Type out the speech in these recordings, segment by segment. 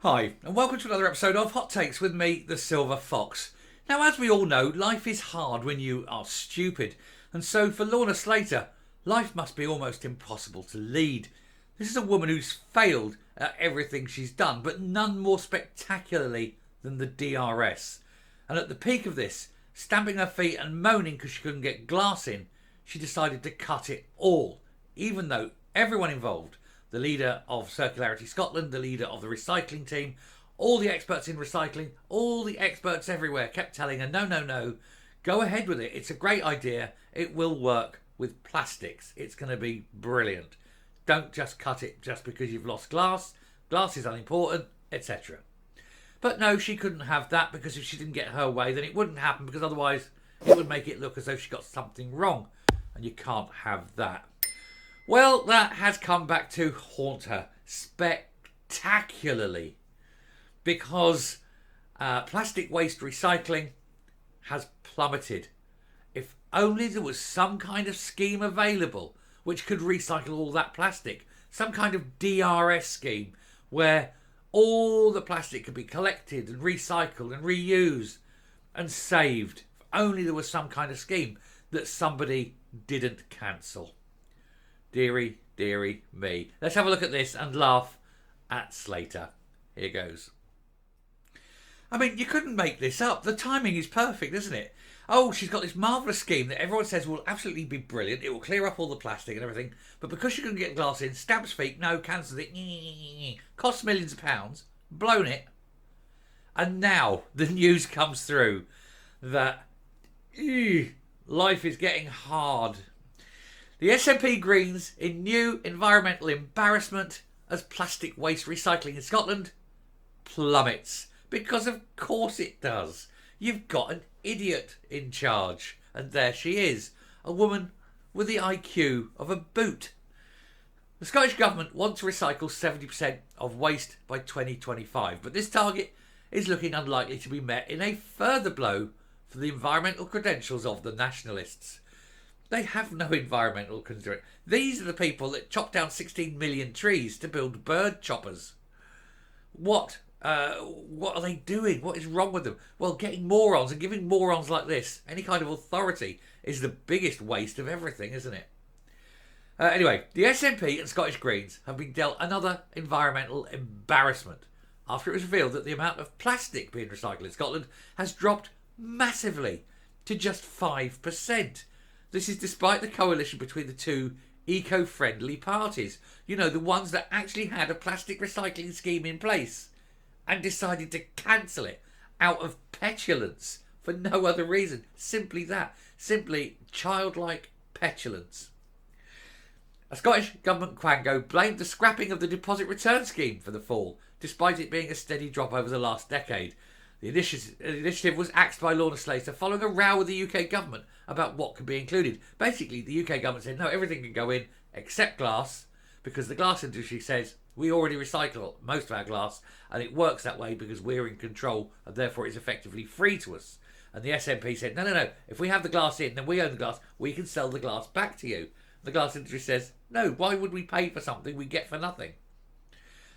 Hi, and welcome to another episode of Hot Takes with me, the Silver Fox. Now, as we all know, life is hard when you are stupid, and so for Lorna Slater, life must be almost impossible to lead. This is a woman who's failed at everything she's done, but none more spectacularly than the DRS. And at the peak of this, stamping her feet and moaning because she couldn't get glass in, she decided to cut it all, even though everyone involved, the leader of Circularity Scotland, the leader of the recycling team, all the experts in recycling, all the experts everywhere kept telling her, no, go ahead with it. It's a great idea. It will work with plastics. It's going to be brilliant. Don't just cut it just because you've lost glass. Glass is unimportant, etc. But no, she couldn't have that, because if she didn't get her way, then it wouldn't happen, because otherwise it would make it look as though she got something wrong. And you can't have that. Well, that has come back to haunt her spectacularly, because plastic waste recycling has plummeted. If only there was some kind of scheme available which could recycle all that plastic, some kind of DRS scheme where all the plastic could be collected and recycled and reused and saved. If only there was some kind of scheme that somebody didn't cancel. Deary, deary me. Let's have a look at this and laugh at Slater. Here goes. I mean, you couldn't make this up. The timing is perfect, isn't it? Oh, she's got this marvellous scheme that everyone says will absolutely be brilliant. It will clear up all the plastic and everything. But because she couldn't get glass in, stamps feet, no, cancels it. Costs millions of pounds. Blown it. And now the news comes through that life is getting hard. The SNP Greens in new environmental embarrassment as plastic waste recycling in Scotland plummets. Because of course it does. You've got an idiot in charge. And there she is. A woman with the IQ of a boot. The Scottish Government wants to recycle 70% of waste by 2025. But this target is looking unlikely to be met, in a further blow for the environmental credentials of the nationalists. They have no environmental consideration. These are the people that chop down 16 million trees to build bird choppers. What are they doing? What is wrong with them? Well, getting morons and giving morons like this any kind of authority is the biggest waste of everything, isn't it? Anyway, the SNP and Scottish Greens have been dealt another environmental embarrassment after it was revealed that the amount of plastic being recycled in Scotland has dropped massively to just 5%. This is despite the coalition between the two eco-friendly parties. You know, the ones that actually had a plastic recycling scheme in place and decided to cancel it out of petulance for no other reason. Simply that. Simply childlike petulance. A Scottish Government quango blamed the scrapping of the deposit return scheme for the fall, despite it being a steady drop over the last decade. The initiative was axed by Lorna Slater following a row with the UK Government about what could be included. Basically, the UK Government said, no, everything can go in except glass, because the glass industry says we already recycle most of our glass, and it works that way because we're in control, and therefore it's effectively free to us. And the SNP said, no, if we have the glass in, then we own the glass, we can sell the glass back to you. The glass industry says, no, why would we pay for something we get for nothing?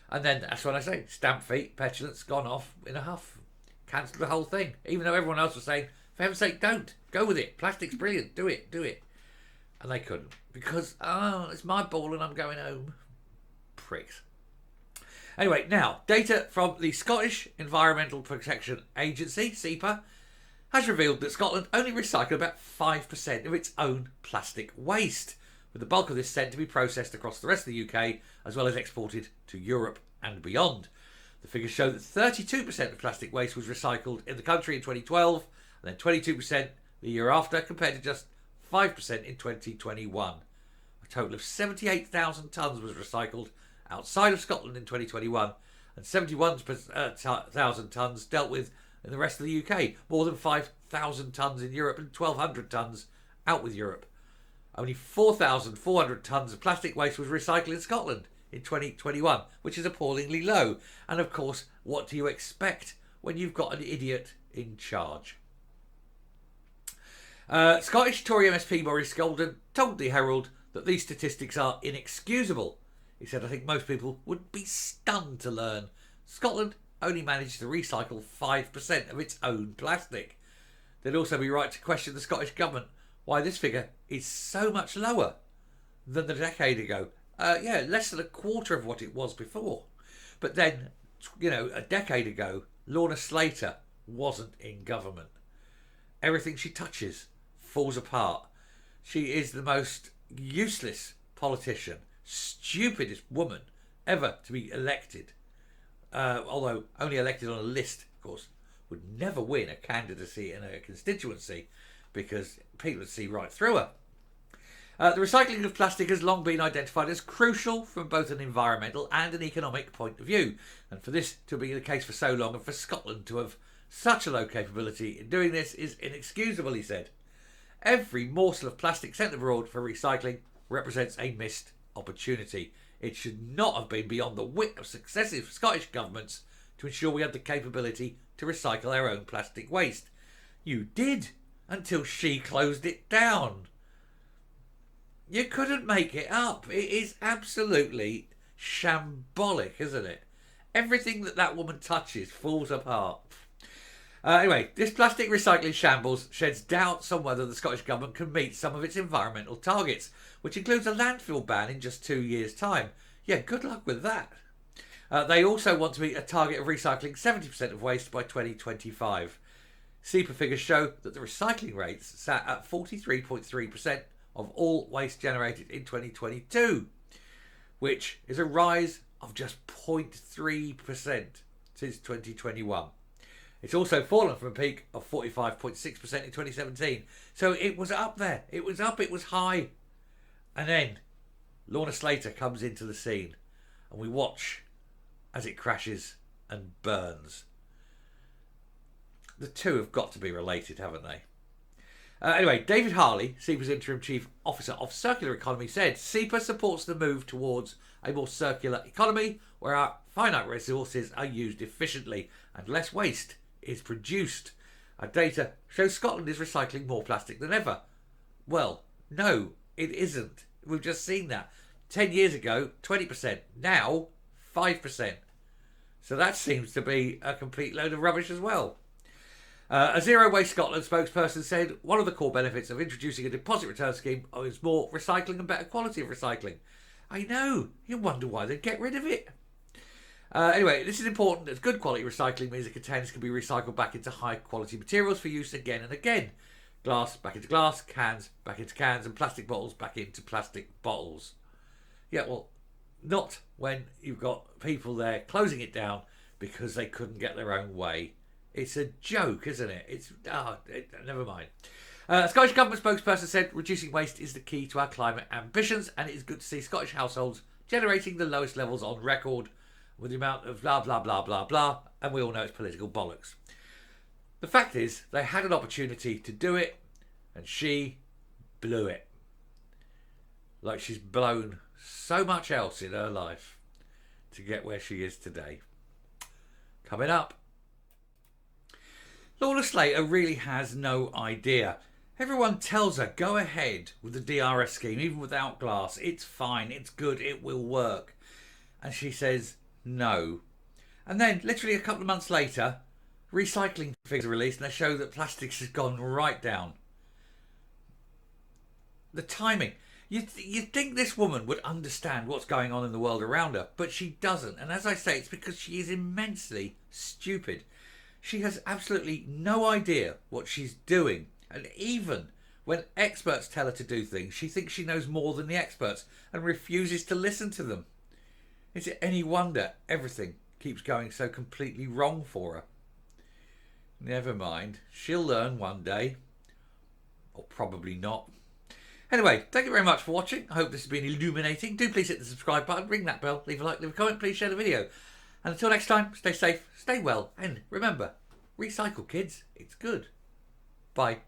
And then, that's what I say, stamp feet, petulance, gone off in a huff. Cancelled the whole thing, even though everyone else was saying, for heaven's sake, don't. Go with it. Plastic's brilliant. Do it. And they couldn't, because, it's my ball and I'm going home. Pricks. Anyway, now, data from the Scottish Environmental Protection Agency, SEPA, has revealed that Scotland only recycled about 5% of its own plastic waste, with the bulk of this sent to be processed across the rest of the UK, as well as exported to Europe and beyond. The figures show that 32% of plastic waste was recycled in the country in 2012, and then 22% the year after, compared to just 5% in 2021. A total of 78,000 tonnes was recycled outside of Scotland in 2021, and 71,000 tonnes dealt with in the rest of the UK, more than 5,000 tonnes in Europe and 1,200 tonnes out with Europe. Only 4,400 tonnes of plastic waste was recycled in Scotland in 2021, which is appallingly low. And of course, what do you expect when you've got an idiot in charge? Scottish Tory MSP Maurice Golden told the Herald that these statistics are inexcusable. He said, I think most people would be stunned to learn Scotland only managed to recycle 5% of its own plastic. They'd also be right to question the Scottish Government why this figure is so much lower than a decade ago. Less than a quarter of what it was before. But then, a decade ago, Lorna Slater wasn't in government. Everything she touches falls apart. She is the most useless politician, stupidest woman ever to be elected. Although only elected on a list, of course, would never win a candidacy in a constituency because people would see right through her. The recycling of plastic has long been identified as crucial from both an environmental and an economic point of view. And for this to be the case for so long and for Scotland to have such a low capability in doing this is inexcusable, he said. Every morsel of plastic sent abroad for recycling represents a missed opportunity. It should not have been beyond the wit of successive Scottish governments to ensure we had the capability to recycle our own plastic waste. You did, until she closed it down. You couldn't make it up. It is absolutely shambolic, isn't it? Everything that woman touches falls apart. Anyway, this plastic recycling shambles sheds doubts on whether the Scottish Government can meet some of its environmental targets, which includes a landfill ban in just 2 years' time. Yeah, good luck with that. They also want to meet a target of recycling 70% of waste by 2025. SEPA figures show that the recycling rates sat at 43.3% of all waste generated in 2022, which is a rise of just 0.3% since 2021. It's also fallen from a peak of 45.6% in 2017. So it was up there. It was high. And then Lorna Slater comes into the scene and we watch as it crashes and burns. The two have got to be related, haven't they? Anyway, David Harley, SEPA's Interim Chief Officer of Circular Economy, said SEPA supports the move towards a more circular economy where our finite resources are used efficiently and less waste is produced. Our data shows Scotland is recycling more plastic than ever. Well, no, it isn't. We've just seen that. 10 years ago, 20%. Now, 5%. So that seems to be a complete load of rubbish as well. A Zero Waste Scotland spokesperson said one of the core benefits of introducing a deposit return scheme is more recycling and better quality of recycling. I know. You wonder why they'd get rid of it. Anyway, this is important as good quality recycling means that containers can be recycled back into high quality materials for use again and again. Glass back into glass, cans back into cans, and plastic bottles back into plastic bottles. Yeah, well, not when you've got people there closing it down because they couldn't get their own way. It's a joke, isn't it? Never mind. Scottish Government spokesperson said reducing waste is the key to our climate ambitions, and it is good to see Scottish households generating the lowest levels on record with the amount of blah, blah, blah, blah, blah, and we all know it's political bollocks. The fact is, they had an opportunity to do it, and she blew it. Like she's blown so much else in her life to get where she is today. Coming up. Lorna Slater really has no idea. Everyone tells her, go ahead with the DRS scheme, even without glass. It's fine, it's good, it will work. And she says no. And then, literally a couple of months later, recycling figures are released and they show that plastics has gone right down. The timing. You'd think this woman would understand what's going on in the world around her, but she doesn't. And as I say, it's because she is immensely stupid. She has absolutely no idea what she's doing. And even when experts tell her to do things, she thinks she knows more than the experts and refuses to listen to them. Is it any wonder everything keeps going so completely wrong for her? Never mind. She'll learn one day. Or probably not. Anyway, thank you very much for watching. I hope this has been illuminating. Do please hit the subscribe button, ring that bell, leave a like, leave a comment, please share the video. And until next time, stay safe, stay well, and remember, recycle kids, it's good. Bye.